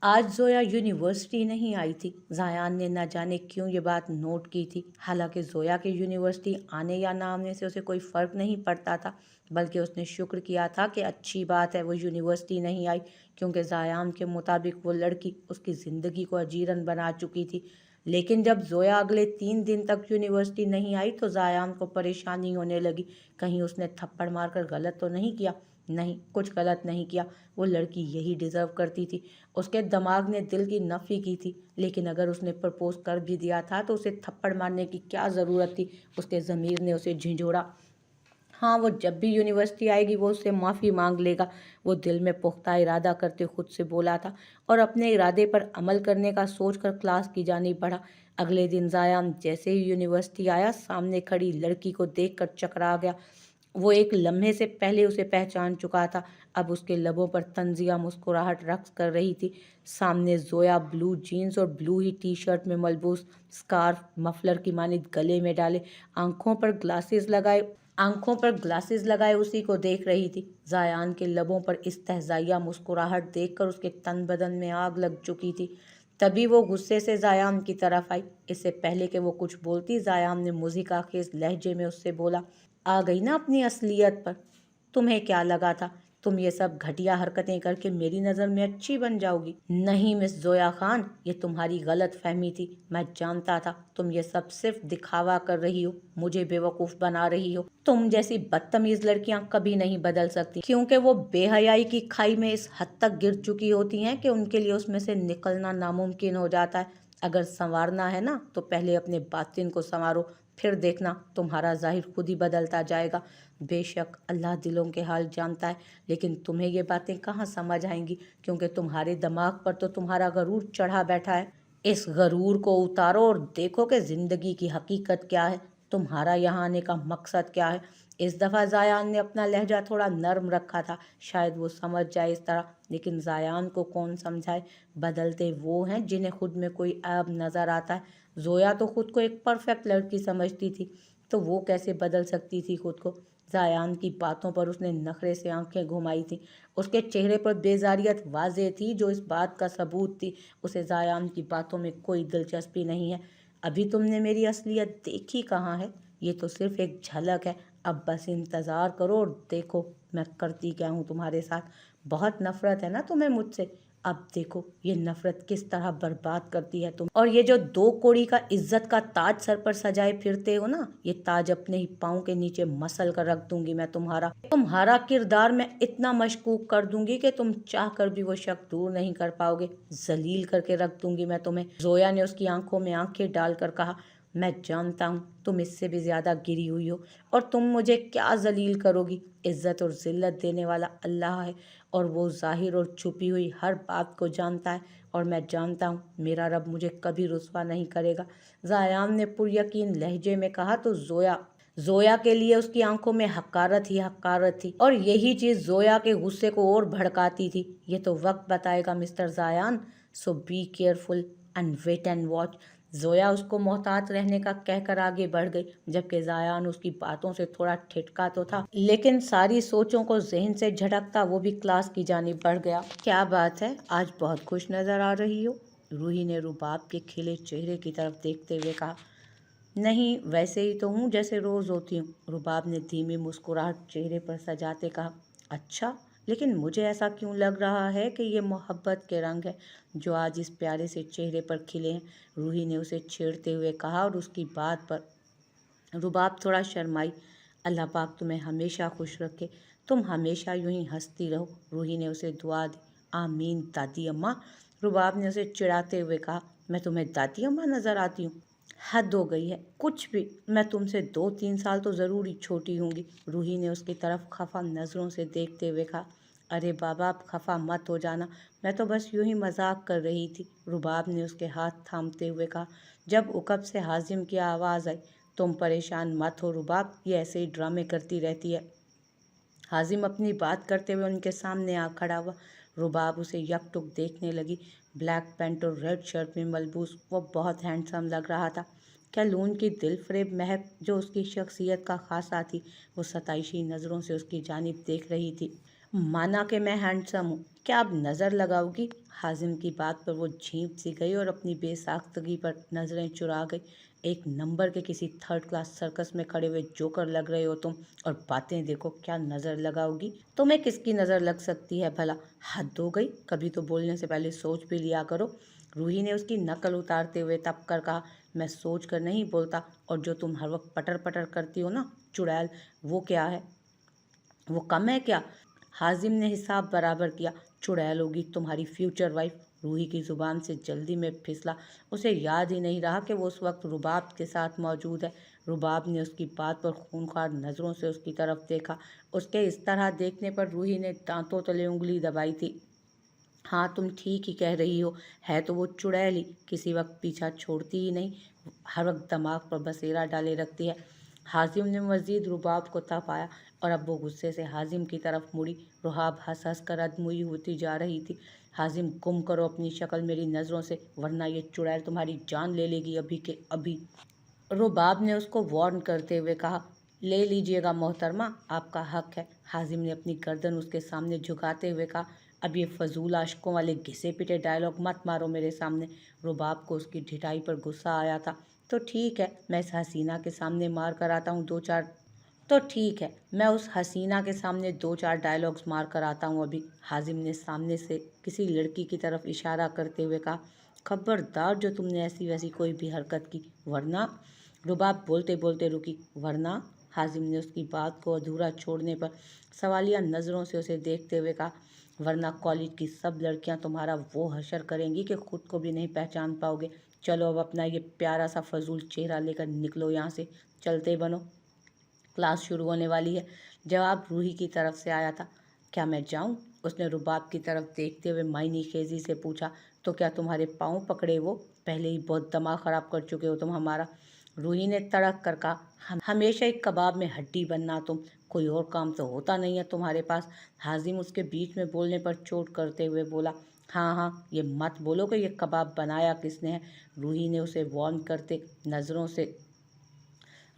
आज जोया यूनिवर्सिटी नहीं आई थी। जायान ने न जाने क्यों ये बात नोट की थी। हालांकि जोया के यूनिवर्सिटी आने या ना आने से उसे कोई फ़र्क नहीं पड़ता था, बल्कि उसने शुक्र किया था कि अच्छी बात है वो यूनिवर्सिटी नहीं आई, क्योंकि जायान के मुताबिक वो लड़की उसकी ज़िंदगी को अजीरन बना चुकी थी। लेकिन जब जोया अगले 3 दिन तक यूनिवर्सिटी नहीं आई तो जायान को परेशानी होने लगी। कहीं उसने थप्पड़ मारकर गलत तो नहीं किया? नहीं, कुछ गलत नहीं किया। वो लड़की यही डिज़र्व करती थी। उसके दिमाग ने दिल की नफ़ी की थी, लेकिन अगर उसने प्रपोज कर भी दिया था तो उसे थप्पड़ मारने की क्या ज़रूरत थी? उसके ज़मीर ने उसे झिंझोड़ा। हाँ, वो जब भी यूनिवर्सिटी आएगी वो उससे माफ़ी मांग लेगा। वो दिल में पुख्ता इरादा करते खुद से बोला था, और अपने इरादे पर अमल करने का सोचकर क्लास की जानिब बढ़ा। अगले दिन ज़ायान जैसे ही यूनिवर्सिटी आया, सामने खड़ी लड़की को देखकर चकरा गया। वो एक लम्हे से पहले उसे पहचान चुका था। अब उसके लबों पर तंजिया मुस्कुराहट रक्स कर रही थी। सामने जोया ब्लू जीन्स और ब्लू ही टी शर्ट में मलबूस, स्कार्फ मफलर की मानित गले में डाले, आंखों पर ग्लासेस लगाए उसी को देख रही थी। जायान के लबों पर इस्तहज़ाइया मुस्कुराहट देखकर उसके तन बदन में आग लग चुकी थी। तभी वो गुस्से से जायान की तरफ आई। इससे पहले कि वो कुछ बोलती, जायान ने मुज़िकाखेज़ लहजे में उससे बोला, आ गई ना अपनी असलियत पर? तुम्हें क्या लगा था तुम ये सब घटिया हरकतें करके मेरी नज़र में अच्छी बन जाओगी? नहीं मिस जोया खान, ये तुम्हारी गलत फहमी थी। मैं जानता था तुम ये सब सिर्फ दिखावा कर रही हो, मुझे बेवकूफ़ बना रही हो। तुम जैसी बदतमीज़ लड़कियां कभी नहीं बदल सकती, क्योंकि वो बेहयाई की खाई में इस हद तक गिर चुकी होती हैं कि उनके लिए उसमें से निकलना नामुमकिन हो जाता है। अगर संवारना है ना तो पहले अपने बातिन को संवारो, फिर देखना तुम्हारा ज़ाहिर खुद ही बदलता जाएगा। बेशक अल्लाह दिलों के हाल जानता है, लेकिन तुम्हें ये बातें कहाँ समझ आएंगी, क्योंकि तुम्हारे दिमाग पर तो तुम्हारा गरूर चढ़ा बैठा है। इस गरूर को उतारो और देखो कि ज़िंदगी की हकीकत क्या है, तुम्हारा यहाँ आने का मकसद क्या है। इस दफ़ा जायान ने अपना लहजा थोड़ा नर्म रखा था, शायद वो समझ जाए इस तरह, लेकिन जायान को कौन समझाए। बदलते वो हैं जिन्हें खुद में कोई ऐब नज़र आता है। जोया तो खुद को एक परफेक्ट लड़की समझती थी, तो वो कैसे बदल सकती थी खुद को? जायान की बातों पर उसने नखरे से आंखें घुमाई थी। उसके चेहरे पर बेजारियत वाज़ेह थी, जो इस बात का सबूत थी उसे जायान की बातों में कोई दिलचस्पी नहीं है। अभी तुमने मेरी असलियत देखी कहाँ है? ये तो सिर्फ एक झलक है। अब बस इंतज़ार करो और देखो मैं करती क्या हूँ तुम्हारे साथ। बहुत नफरत है ना तुम्हें मुझसे? अब देखो ये नफरत किस तरह बर्बाद करती है तुम। और ये जो 2 कौड़ी का इज्जत का ताज सर पर सजाए फिरते हो ना, ये ताज अपने ही पाँव के नीचे मसल कर रख दूंगी मैं। तुम्हारा किरदार मैं इतना मशकूक कर दूंगी कि तुम चाह कर भी वो शक दूर नहीं कर पाओगे। जलील करके रख दूंगी मैं तुम्हें। जोया ने उसकी आंखों में आंखें डालकर कहा, मैं जानता हूँ तुम इससे भी ज़्यादा गिरी हुई हो, और तुम मुझे क्या जलील करोगी? इज्जत और जिल्लत देने वाला अल्लाह है, और वो ज़ाहिर और छुपी हुई हर बात को जानता है, और मैं जानता हूँ मेरा रब मुझे कभी रुस्वा नहीं करेगा। ज़ायान ने पुरयकीन लहजे में कहा तो जोया जोया के लिए उसकी आंखों में हकारत ही हकारत थी, और यही चीज़ जोया के गुस्से को और भड़काती थी। ये तो वक्त बताएगा mister Zayan, so be careful and wait and watch. Zoya उसको मोहतात रहने का कहकर आगे बढ़ गई, जबकि ज़ायान उसकी बातों से थोड़ा ठिठका तो था, लेकिन सारी सोचों को जहन से झटकता वो भी क्लास की जानिब बढ़ गया। क्या बात है, आज बहुत खुश नज़र आ रही हो? रूही ने रुबाब के खिले चेहरे की तरफ देखते हुए कहा। नहीं, वैसे ही तो हूँ जैसे रोज़ होती हूँ, रुबाब ने धीमी मुस्कुराहट चेहरे पर सजाते कहा। अच्छा, लेकिन मुझे ऐसा क्यों लग रहा है कि ये मोहब्बत के रंग है जो आज इस प्यारे से चेहरे पर खिले हैं? रूही ने उसे छेड़ते हुए कहा, और उसकी बात पर रुबाब थोड़ा शर्माई। अल्लाह पाक तुम्हें हमेशा खुश रखे, तुम हमेशा यूं ही हंसती रहो। रूही ने उसे दुआ दी। आमीन दादी अम्मा। रुबाब ने उसे चिढ़ाते हुए कहा, मैं तुम्हें दादी अम्मा नज़र आती हूँ? हद हो गई है, कुछ भी, मैं तुमसे 2-3 साल तो ज़रूर ही छोटी होंगी। रूही ने उसकी तरफ खफा नज़रों से देखते हुए कहा। अरे बाबा, आप खफा मत हो जाना, मैं तो बस यूं ही मजाक कर रही थी, रुबाब ने उसके हाथ थामते हुए कहा। जब उकब से हाजिम की आवाज़ आई, तुम परेशान मत हो रुबाब, ये ऐसे ही ड्रामे करती रहती है। हाजिम अपनी बात करते हुए उनके सामने आ खड़ा हुआ। रुबाब उसे यकटुक देखने लगी। ब्लैक पैंट और रेड शर्ट में मलबूस वो बहुत हैंडसम लग रहा था। कैलून की दिलफरेब महक जो उसकी शख्सियत का खासा थी, वो सताइशी नज़रों से उसकी जानिब देख रही थी। माना कि मैं हैंडसम हूँ, क्या अब नज़र लगाओगी? हाजिम की बात पर वो झींप सी गई और अपनी बेसाख्तगी पर नज़रें चुरा गई। एक नंबर के किसी थर्ड क्लास सर्कस में खड़े हुए जोकर लग रहे हो तुम, और बातें देखो क्या नज़र लगाओगी? तुम्हें किसकी नज़र लग सकती है भला? हद हो गई, कभी तो बोलने से पहले सोच भी लिया करो। रूही ने उसकी नकल उतारते हुए तप कर कहा, मैं सोच कर नहीं बोलता, और जो तुम हर वक्त पटर पटर करती हो ना चुड़ैल, वो क्या है? वो कम है क्या? हाजिम ने हिसाब बराबर किया। चुड़ैल होगी तुम्हारी फ्यूचर वाइफ। रूही की जुबान से जल्दी में फिसला। उसे याद ही नहीं रहा कि वो उस वक्त रुबाब के साथ मौजूद है। रुबाब ने उसकी बात पर खूंखार नज़रों से उसकी तरफ देखा। उसके इस तरह देखने पर रूही ने दांतों तले उंगली दबाई थी। हाँ, तुम ठीक ही कह रही हो, है तो वो चुड़ैल ही, किसी वक्त पीछा छोड़ती ही नहीं, हर वक्त दिमाग पर बसेरा डाले रखती है। हाजिम ने मजीद रुबाब को तपाया और अब वो गुस्से से हाजिम की तरफ मुड़ी। रुहाब हंस हंस कर अधमुई होती जा रही थी। हाजिम, गुम करो अपनी शक्ल मेरी नज़रों से, वरना ये चुड़ैल तुम्हारी जान ले लेगी अभी के अभी। रुबाब ने उसको वार्न करते हुए कहा, ले लीजिएगा मोहतरमा, आपका हक है। हाजिम ने अपनी गर्दन उसके सामने झुकाते हुए कहा, अब ये फजूल आशकों वाले घिसे पिटे डायलॉग मत मारो मेरे सामने। रुबाब को उसकी ढिठाई पर गुस्सा आया था। तो ठीक है, मैं इस हसीना के सामने मार कर आता हूँ दो चार तो ठीक है, मैं उस हसीना के सामने दो चार डायलॉग्स मार कर आता हूँ अभी। हाजिम ने सामने से किसी लड़की की तरफ इशारा करते हुए कहा, खबरदार जो तुमने ऐसी वैसी कोई भी हरकत की, वरना। रुबाब बोलते बोलते रुकी। वरना? हाजिम ने उसकी बात को अधूरा छोड़ने पर सवालिया नज़रों से उसे देखते हुए कहा, वरना कॉलेज की सब लड़कियां तुम्हारा वो हशर करेंगी कि खुद को भी नहीं पहचान पाओगे। चलो अब अपना ये प्यारा सा फजूल चेहरा लेकर निकलो यहाँ से, चलते बनो, क्लास शुरू होने वाली है। जवाब रूही की तरफ से आया था। क्या मैं जाऊं? उसने रुबाब की तरफ देखते हुए मायनी खेजी से पूछा। तो क्या तुम्हारे पाँव पकड़े वो? पहले ही बहुत दिमाग खराब कर चुके हो तुम हमारा। रूही ने तड़क कर कहा, हमेशा एक कबाब में हड्डी बनना तुम, कोई और काम तो होता नहीं है तुम्हारे पास। हाजिम उसके बीच में बोलने पर चोट करते हुए बोला, हाँ हाँ, ये मत बोलो कि ये कबाब बनाया किसने है। रूही ने उसे वार्न करते नज़रों से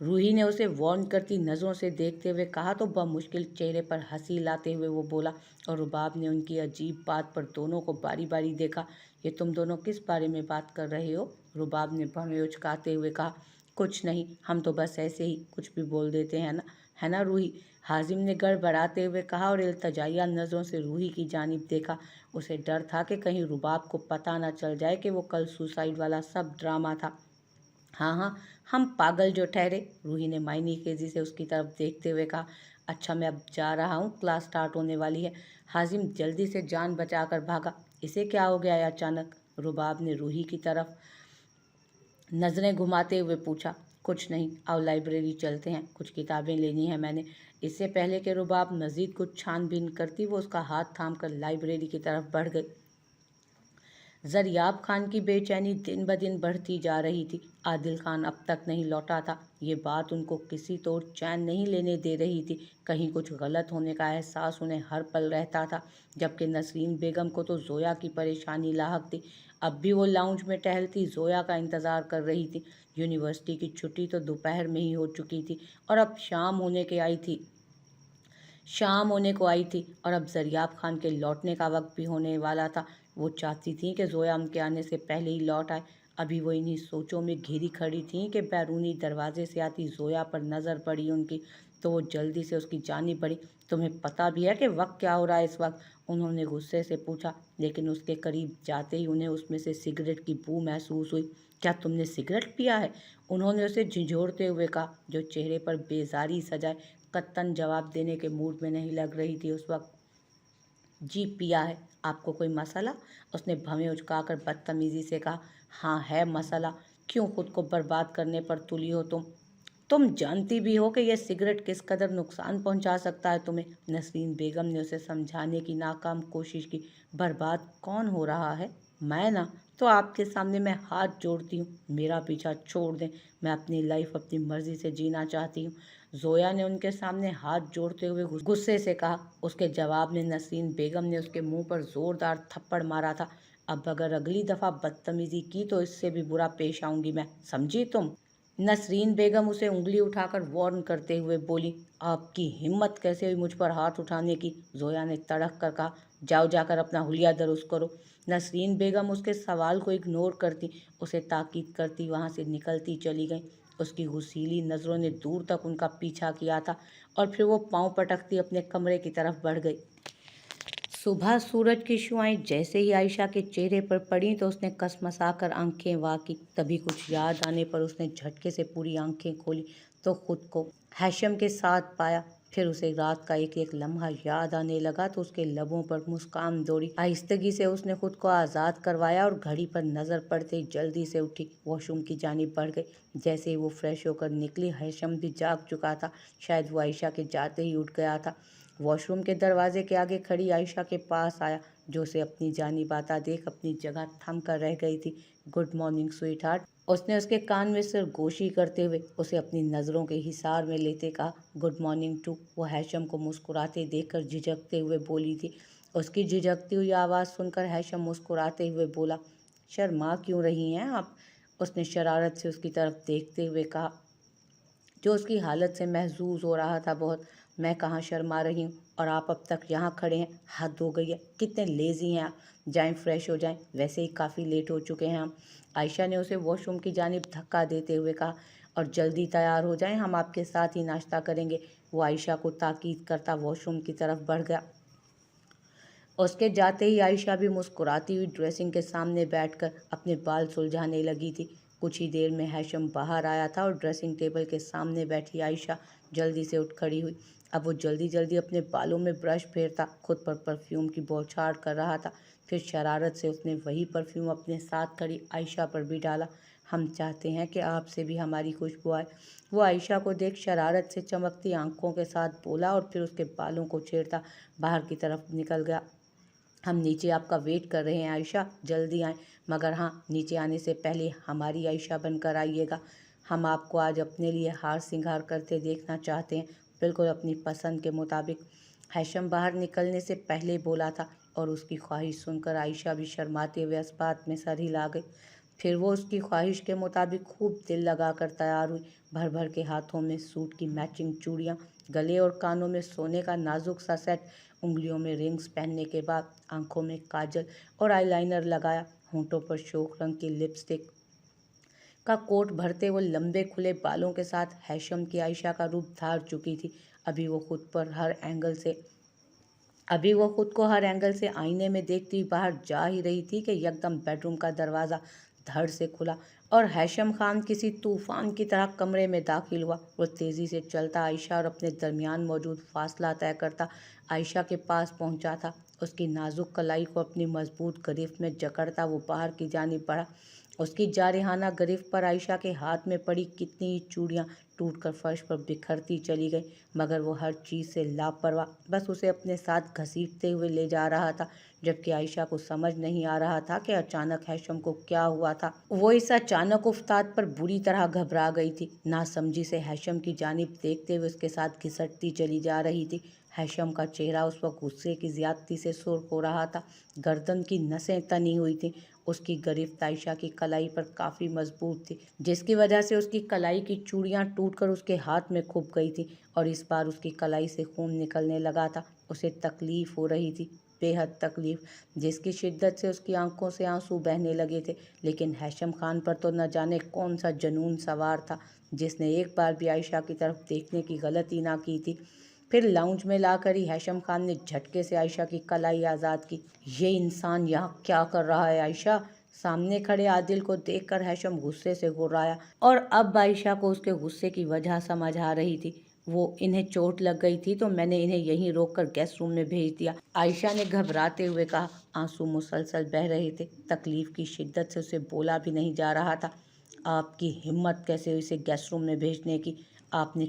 रूही ने उसे वार्न करती नज़रों से देखते हुए कहा तो बमुश्किल चेहरे पर हंसी लाते हुए वो बोला। और रुबाब ने उनकी अजीब बात पर दोनों को बारी बारी देखा। ये तुम दोनों किस बारे में बात कर रहे हो? रुबाब ने भवें उचकाते हुए कहा, कुछ नहीं, हम तो बस ऐसे ही कुछ भी बोल देते हैं ना, है ना रूही? हाजिम ने गड़बड़ाते हुए कहा और इल्तजाइया नज़रों से रूही की जानिब देखा। उसे डर था कि कहीं रुबाब को पता न चल जाए कि वो कल सुसाइड वाला सब ड्रामा था। हाँ हाँ, हम पागल जो ठहरे। रूही ने मायनी तेजी से उसकी तरफ देखते हुए कहा, अच्छा मैं अब जा रहा हूँ, क्लास स्टार्ट होने वाली है। हाजिम जल्दी से जान बचाकर भागा। इसे क्या हो गया है अचानक? रुबाब ने रूही की तरफ नज़रें घुमाते हुए पूछा। कुछ नहीं, आओ लाइब्रेरी चलते हैं, कुछ किताबें लेनी है मैंने। इससे पहले कि रुबाब मजीद कुछ छानबीन करती वो उसका हाथ थाम कर लाइब्रेरी की तरफ बढ़ गई। ज़रियाब खान की बेचैनी दिन ब दिन बढ़ती जा रही थी। आदिल खान अब तक नहीं लौटा था। ये बात उनको किसी तौर चैन नहीं लेने दे रही थी। कहीं कुछ गलत होने का एहसास उन्हें हर पल रहता था। जबकि नसरीन बेगम को तो ज़ोया की परेशानी लाहक थी। अब भी वो लाउंज में टहलती ज़ोया का इंतज़ार कर रही थी। यूनिवर्सिटी की छुट्टी तो दोपहर में ही हो चुकी थी और अब शाम होने को आई थी और अब ज़रियाब खान के लौटने का वक्त भी होने वाला था। वो चाहती थी कि ज़ोया उनके आने से पहले ही लौट आए। अभी वो इन्हीं सोचों में घिरी खड़ी थी कि बैरूनी दरवाजे से आती ज़ोया पर नज़र पड़ी उनकी, तो वो जल्दी से उसकी जानिब बढ़ी। तुम्हें पता भी है कि वक्त क्या हो रहा है इस वक्त? उन्होंने गुस्से से पूछा, लेकिन उसके करीब जाते ही उन्हें उसमें से सिगरेट की बू महसूस हुई। क्या तुमने सिगरेट पिया है? उन्होंने उसे झिझोड़ते हुए कहा, जो चेहरे पर बेजारी सजाए कत्तन जवाब देने के मूड में नहीं लग रही थी उस वक्त। जी पिया है। आपको कोई मसला? उसने भवें उचकाकर बदतमीजी से कहा। हाँ है मसला। क्यों खुद को बर्बाद करने पर तुली हो तुम जानती भी हो कि यह सिगरेट किस कदर नुकसान पहुंचा सकता है तुम्हें। नसरीन बेगम ने उसे समझाने की नाकाम कोशिश की। बर्बाद कौन हो रहा है? मैं ना। तो आपके सामने मैं हाथ जोड़ती हूँ, मेरा पीछा छोड़ दें। मैं अपनी लाइफ अपनी मर्जी से जीना चाहती हूँ। जोया ने उनके सामने हाथ जोड़ते हुए गुस्से से कहा। उसके जवाब में नसरीन बेगम ने उसके मुंह पर जोरदार थप्पड़ मारा था। अब अगर अगली दफ़ा बदतमीजी की तो इससे भी बुरा पेश आऊंगी मैं, समझी तुम? नसरीन बेगम उसे उंगली उठाकर वार्न करते हुए बोली, आपकी हिम्मत कैसे हुई मुझ पर हाथ उठाने की? जोया ने तड़क कर कहा, जाओ जाकर अपना हुलिया दुरुस्त करो। नसरीन बेगम उसके सवाल को इग्नोर करती, उसे ताकीद करती वहाँ से निकलती चली गई। उसकी गुस्सीली नज़रों ने दूर तक उनका पीछा किया था और फिर वो पाँव पटकती अपने कमरे की तरफ बढ़ गई। सुबह सूरज की शुआएं जैसे ही आयशा के चेहरे पर पड़ी तो उसने कसमसाकर आंखें वाकी। तभी कुछ याद आने पर उसने झटके से पूरी आंखें खोली तो खुद को हैशम के साथ पाया। फिर उसे रात का एक एक लम्हा याद आने लगा तो उसके लबों पर मुस्कान दौड़ी। आहिस्तगी से उसने खुद को आज़ाद करवाया और घड़ी पर नज़र पड़ते ही जल्दी से उठी वॉशरूम की जानिब बढ़ गई। जैसे ही वो फ्रेश होकर निकली, हैशम भी जाग चुका था। शायद वो आयशा के जाते ही उठ गया था। वॉशरूम के दरवाजे के आगे खड़ी आयशा के पास आया, जो उसे अपनी जानिब आता देख अपनी जगह थम कर रह गई थी। गुड मॉर्निंग स्वीट हार्ट, उसने उसके कान में सरगोशी करते हुए उसे अपनी नज़रों के हिसार में लेते कहा। गुड मॉर्निंग टू, वो हैशम को मुस्कुराते देखकर झिझकते हुए बोली थी। उसकी झिझकती हुई आवाज़ सुनकर हैशम मुस्कुराते हुए बोला, शर्मा क्यों रही हैं आप? उसने शरारत से उसकी तरफ देखते हुए कहा, जो उसकी हालत से महजूज हो रहा था बहुत। मैं कहाँ शर्मा रही हूँ और आप अब तक यहाँ खड़े हैं, हद हो गई है, कितने लेज़ी हैं आप। जाएं फ्रेश हो जाएं, वैसे ही काफ़ी लेट हो चुके हैं हम। आयशा ने उसे वॉशरूम की जानिब धक्का देते हुए कहा, और जल्दी तैयार हो जाएं, हम आपके साथ ही नाश्ता करेंगे। वो आयशा को ताकीद करता वॉशरूम की तरफ बढ़ गया। उसके जाते ही आयशा भी मुस्कुराती हुई ड्रेसिंग के सामने बैठकर अपने बाल सुलझाने लगी थी। कुछ ही देर में हैशम बाहर आया था और ड्रेसिंग टेबल के सामने बैठी आयशा जल्दी से उठ खड़ी हुई। अब वो जल्दी जल्दी अपने बालों में ब्रश फेरता, खुद पर परफ्यूम की बौछार कर रहा था। फिर शरारत से उसने वही परफ्यूम अपने साथ खड़ी आयशा पर भी डाला। हम चाहते हैं कि आपसे भी हमारी खुशबू आए, वो आयशा को देख शरारत से चमकती आंखों के साथ बोला और फिर उसके बालों को छेड़ता बाहर की तरफ निकल गया। हम नीचे आपका वेट कर रहे हैं आयशा, जल्दी आएँ, मगर हाँ, नीचे आने से पहले हमारी आयशा बनकर आइएगा। हम आपको आज अपने लिए हार श्रृंगार करते देखना चाहते हैं, बिल्कुल अपनी पसंद के मुताबिक। हैशम बाहर निकलने से पहले बोला था और उसकी ख्वाहिश सुनकर आयशा भी शर्माते हुए अस्पात में सर हिला गई। फिर वो उसकी ख्वाहिश के मुताबिक खूब दिल लगाकर तैयार हुई। भर भर के हाथों में सूट की मैचिंग चूड़ियाँ, गले और कानों में सोने का नाजुक सा सेट, उंगलियों में रिंग्स पहनने के बाद आंखों में काजल और आईलाइनर लगाया, होंठों पर शोक रंग की लिपस्टिक का कोट भरते वो लंबे खुले बालों के साथ हैशम की आयशा का रूप धार चुकी थी। अभी वो खुद को हर एंगल से आईने में देखती हुई बाहर जा ही रही थी कि यकदम बेडरूम का दरवाज़ा धड़ से खुला और हैशम खान किसी तूफान की तरह कमरे में दाखिल हुआ। वो तेज़ी से चलता आयशा और अपने दरमियान मौजूद फासला तय करता आयशा के पास पहुंचा था। उसकी नाजुक कलाई को अपनी मजबूत गिरफ्त में जकड़ता वो बाहर की जानिब बढ़ा। उसकी जारिहाना गिरफ्त पर आयशा के हाथ में पड़ी कितनी ही चूड़ियाँ टूटकर फर्श पर बिखरती चली गई, मगर वो हर चीज़ से लापरवाह बस उसे अपने साथ घसीटते हुए ले जा रहा था। जबकि आयशा को समझ नहीं आ रहा था कि अचानक हैशम को क्या हुआ था। वो इस अचानक उफ्ताद पर बुरी तरह घबरा गई थी। नासमझी से हैशम की जानिब देखते हुए उसके साथ घिसटती चली जा रही थी। हैशम का चेहरा उस वक्त गुस्से की ज्यादती से सुर्ख हो रहा था, गर्दन की नसें तनी हुई थी। उसकी गिरफ्त आयशा की कलाई पर काफ़ी मजबूत थी, जिसकी वजह से उसकी कलाई की चूड़ियाँ टूटकर उसके हाथ में खुप गई थी और इस बार उसकी कलाई से खून निकलने लगा था। उसे तकलीफ़ हो रही थी, बेहद तकलीफ़, जिसकी शिद्दत से उसकी आंखों से आंसू बहने लगे थे। लेकिन हैशम खान पर तो न जाने कौन सा जुनून सवार था, जिसने एक बार भी आयशा की तरफ देखने की गलती ना की थी। फिर लाउंज में लाकर ही हैशम खान ने झटके से आयशा की कलाई आज़ाद की। ये इंसान यहाँ क्या कर रहा है आयशा? सामने खड़े आदिल को देखकर हैशम गुस्से से घुर्राया और अब आयशा को उसके गुस्से की वजह समझ आ रही थी। वो इन्हें चोट लग गई थी तो मैंने इन्हें यहीं रोककर गेस्ट रूम में भेज दिया, आयशा ने घबराते हुए कहा। आंसू मुसलसल बह रहे थे, तकलीफ की शिद्दत से उसे बोला भी नहीं जा रहा था। आपकी हिम्मत कैसे हुई इसे गेस्ट रूम में भेजने की? आपने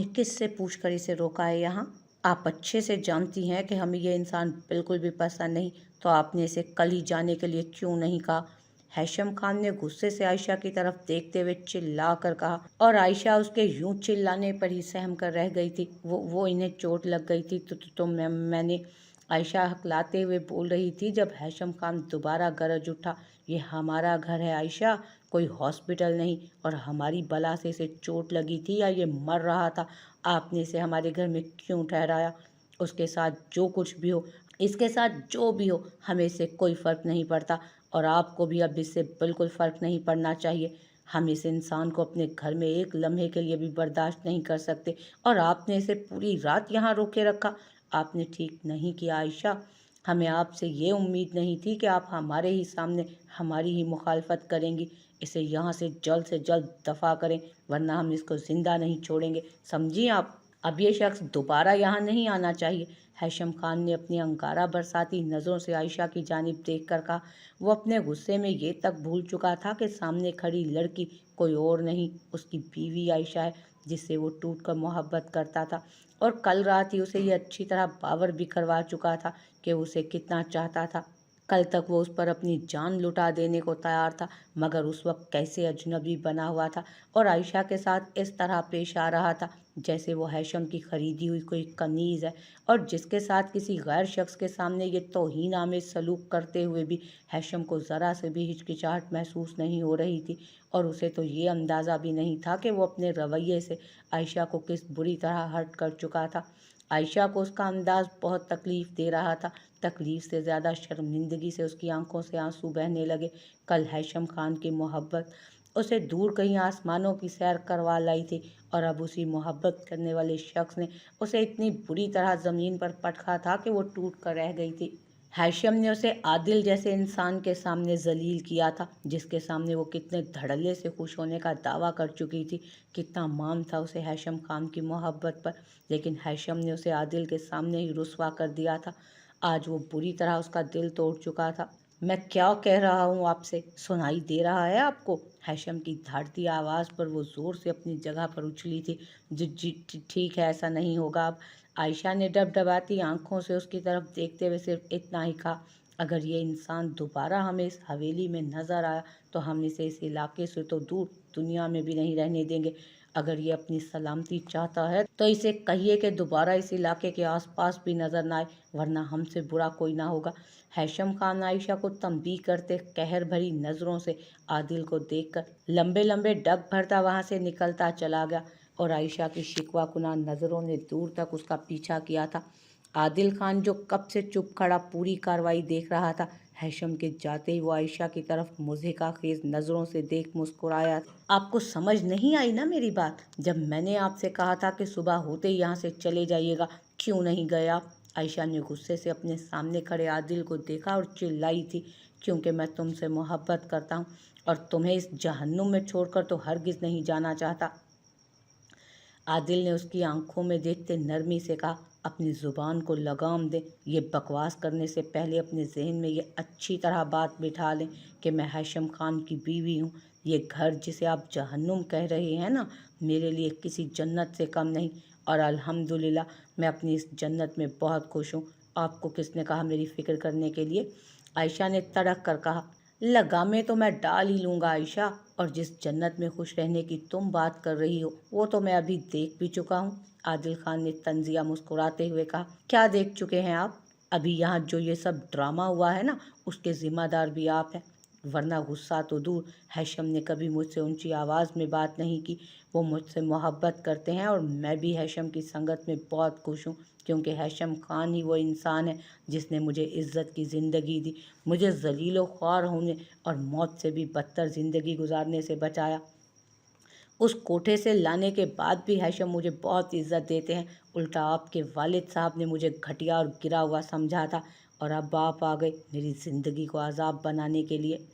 किससे पूछकर इसे रोका है यहाँ? आप अच्छे से जानती हैं कि हमें ये इंसान बिल्कुल भी पसंद नहीं, तो आपने इसे कल ही जाने के लिए क्यों नहीं कहा? हैशम खान ने गुस्से से आयशा की तरफ देखते हुए चिल्ला कर कहा, और आयशा उसके यूं चिल्लाने पर ही सहम कर रह गई थी। वो इन्हें चोट लग गई थी तो मैंने आयशा हकलाते हुए बोल रही थी जब हैशम खान दोबारा गरज उठा, ये हमारा घर है आयशा, कोई हॉस्पिटल नहीं। और हमारी बला से इसे चोट लगी थी या ये मर रहा था, आपने इसे हमारे घर में क्यों ठहराया? उसके साथ जो कुछ भी हो, इसके साथ जो भी हो, हमें इससे कोई फ़र्क नहीं पड़ता और आपको भी अब इससे बिल्कुल फ़र्क नहीं पड़ना चाहिए। हम इस इंसान को अपने घर में एक लम्हे के लिए भी बर्दाश्त नहीं कर सकते और आपने इसे पूरी रात यहाँ रोके रखा। आपने ठीक नहीं किया आयशा। हमें आपसे ये उम्मीद नहीं थी कि आप हमारे ही सामने हमारी ही मुखालफत करेंगी। इसे यहाँ से जल्द दफ़ा करें, वरना हम इसको ज़िंदा नहीं छोड़ेंगे, समझी आप? अब ये शख्स दोबारा यहाँ नहीं आना चाहिए। हैशम खान ने अपनी अंगारा बरसाती नज़रों से आयशा की जानिब देख कर कहा। वो अपने गुस्से में ये तक भूल चुका था कि सामने खड़ी लड़की कोई और नहीं, उसकी बीवी आयशा है, जिससे वो टूट कर मोहब्बत करता था। और कल रात ही उसे ये अच्छी तरह बावर भी करवा चुका था कि उसे कितना चाहता था। कल तक वो उस पर अपनी जान लुटा देने को तैयार था, मगर उस वक्त कैसे अजनबी बना हुआ था और आयशा के साथ इस तरह पेश आ रहा था जैसे वो हैशम की खरीदी हुई कोई कनीज़ है, और जिसके साथ किसी गैर शख्स के सामने ये तौहीन आमेज सलूक करते हुए भी हैशम को ज़रा से भी हिचकिचाहट महसूस नहीं हो रही थी। और उसे तो ये अंदाज़ा भी नहीं था कि वो अपने रवैये से आयशा को किस बुरी तरह हर्ट कर चुका था। आयशा को उसका अंदाज़ बहुत तकलीफ़ दे रहा था। तकलीफ़ से ज़्यादा शर्मिंदगी से उसकी आंखों से आंसू बहने लगे। कल हैशम खान की मोहब्बत उसे दूर कहीं आसमानों की सैर करवा लाई थी और अब उसी मोहब्बत करने वाले शख्स ने उसे इतनी बुरी तरह ज़मीन पर पटका था कि वो टूट कर रह गई थी। हैशम ने उसे आदिल जैसे इंसान के सामने जलील किया था, जिसके सामने वो कितने धड़ल्ले से खुश होने का दावा कर चुकी थी। कितना मान था उसे हैशम खान की मोहब्बत पर, लेकिन हैशम ने उसे आदिल के सामने ही रुस्वा कर दिया था। आज वो बुरी तरह उसका दिल तोड़ चुका था। मैं क्या कह रहा हूँ आपसे, सुनाई दे रहा है आपको? हैशम की धाड़ती आवाज़ पर वो ज़ोर से अपनी जगह पर उछली थी। जी जी ठीक है, ऐसा नहीं होगा अब। आयशा ने डबडबाती आंखों से उसकी तरफ देखते हुए सिर्फ इतना ही कहा, अगर ये इंसान दोबारा हमें इस हवेली में नज़र आया तो हम इसे इस इलाके से तो दूर दुनिया में भी नहीं रहने देंगे। अगर ये अपनी सलामती चाहता है तो इसे कहिए कि दोबारा इस इलाके के आसपास भी नज़र ना आए, वरना हमसे बुरा कोई ना होगा। हैशम खान आयशा को तंबीह करते कहर भरी नज़रों से आदिल को देखकर लंबे लंबे डग भरता वहाँ से निकलता चला गया और आयशा की शिकवा कुना नज़रों ने दूर तक उसका पीछा किया था। आदिल खान जो कब से चुप खड़ा पूरी कार्रवाई देख रहा था, हैशम के जाते ही वो आयशा की तरफ मुज़हिका खेज नज़रों से देख मुस्कुराया। आपको समझ नहीं आई ना मेरी बात? जब मैंने आपसे कहा था कि सुबह होते ही यहाँ से चले जाइएगा, क्यों नहीं गए आप? आयशा ने गुस्से से अपने सामने खड़े आदिल को देखा और चिल्लाई थी, क्योंकि मैं तुमसे मोहब्बत करता हूँ और तुम्हें इस जहन्नुम में छोड़कर तो हरगिज़ नहीं जाना चाहता। आदिल ने उसकी आंखों में देखते नरमी से कहा, अपनी ज़ुबान को लगाम दें। ये बकवास करने से पहले अपने जहन में ये अच्छी तरह बात बिठा लें कि मैं हैशम खान की बीवी हूँ। ये घर जिसे आप जहन्नुम कह रहे हैं ना, मेरे लिए किसी जन्नत से कम नहीं, और अल्हम्दुलिल्लाह मैं अपनी इस जन्नत में बहुत खुश हूँ। आपको किसने कहा मेरी फ़िक्र करने के लिए? आयशा ने तड़क कर कहा, लगामें तो मैं डाल ही लूँगा आयशा, और जिस जन्नत में खुश रहने की तुम बात कर रही हो वो तो मैं अभी देख भी चुका हूँ। आदिल खान ने तंजिया मुस्कुराते हुए कहा, क्या देख चुके हैं आप? अभी यहाँ जो ये सब ड्रामा हुआ है ना, उसके ज़िम्मेदार भी आप हैं। वरना गुस्सा तो दूर, हैशम ने कभी मुझसे ऊंची आवाज़ में बात नहीं की। वो मुझसे मोहब्बत करते हैं और मैं भी हैशम की संगत में बहुत खुश हूँ, क्योंकि हैशम खान ही वो इंसान है जिसने मुझे इज़्ज़त की ज़िंदगी दी, मुझे ज़लील ख्वार होने और मौत से भी बदतर ज़िंदगी गुजारने से बचाया। उस कोठे से लाने के बाद भी हैशम मुझे बहुत इज्जत देते हैं। उल्टा आपके वालिद साहब ने मुझे घटिया और गिरा हुआ समझा था, और अब आप आ गए मेरी ज़िंदगी को अजाब बनाने के लिए।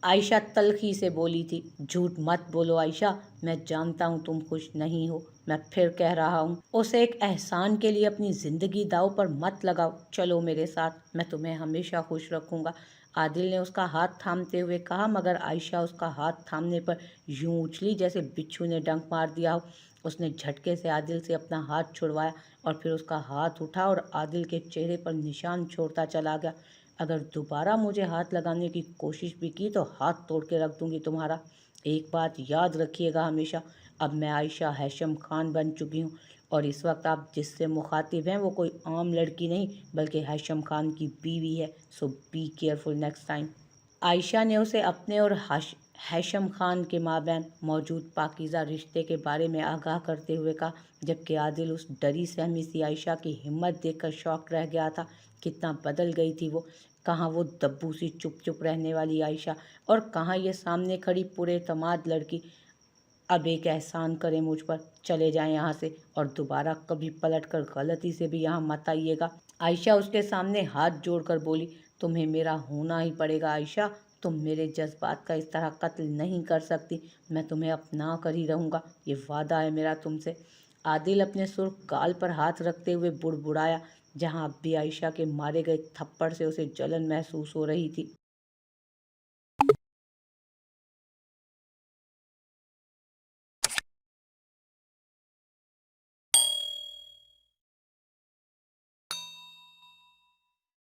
आयशा तल्खी से बोली थी, झूठ मत बोलो आयशा, मैं जानता हूँ तुम खुश नहीं हो। मैं फिर कह रहा हूँ, उसे एक एहसान के लिए अपनी ज़िंदगी दांव पर मत लगाओ। चलो मेरे साथ, मैं तुम्हें हमेशा खुश रखूँगा। आदिल ने उसका हाथ थामते हुए कहा, मगर आयशा उसका हाथ थामने पर यूं उछली जैसे बिच्छू ने डंक मार दिया हो। उसने झटके से आदिल से अपना हाथ छुड़वाया और फिर उसका हाथ उठा और आदिल के चेहरे पर निशान छोड़ता चला गया। अगर दोबारा मुझे हाथ लगाने की कोशिश भी की तो हाथ तोड़ के रख दूंगी तुम्हारा। एक बात याद रखिएगा हमेशा, अब मैं आयशा हैशम खान बन चुकी हूँ اور اس وقت آپ جس سے مخاطب ہیں وہ کوئی عام لڑکی نہیں بلکہ ہیشم خان کی بیوی ہے، سو بی کیئرفل نیکسٹ ٹائم۔ عائشہ نے اسے اپنے اور ہیشم خان کے مابین موجود پاکیزہ رشتے کے بارے میں آگاہ کرتے ہوئے کہا، جبکہ عادل اس ڈری سہمی سی عائشہ کی ہمت دیکھ کر شاک رہ گیا تھا۔ کتنا بدل گئی تھی وہ، کہاں وہ دبو سی چپ چپ رہنے والی عائشہ اور کہاں یہ سامنے کھڑی پورے اعتماد لڑکی۔ اب ایک احسان کریں مجھ پر، چلے جائیں یہاں سے اور دوبارہ کبھی پلٹ کر غلطی سے بھی یہاں مت آئیے گا۔ عائشہ اس کے سامنے ہاتھ جوڑ کر بولی، تمہیں میرا ہونا ہی پڑے گا عائشہ، تم میرے جذبات کا اس طرح قتل نہیں کر سکتی، میں تمہیں اپنا کر ہی رہوں گا، یہ وعدہ ہے میرا تم سے۔ عادل اپنے سرخ گال پر ہاتھ رکھتے ہوئے بڑبڑایا، جہاں اب بھی عائشہ کے مارے گئے تھپڑ سے اسے جلن محسوس ہو رہی تھی۔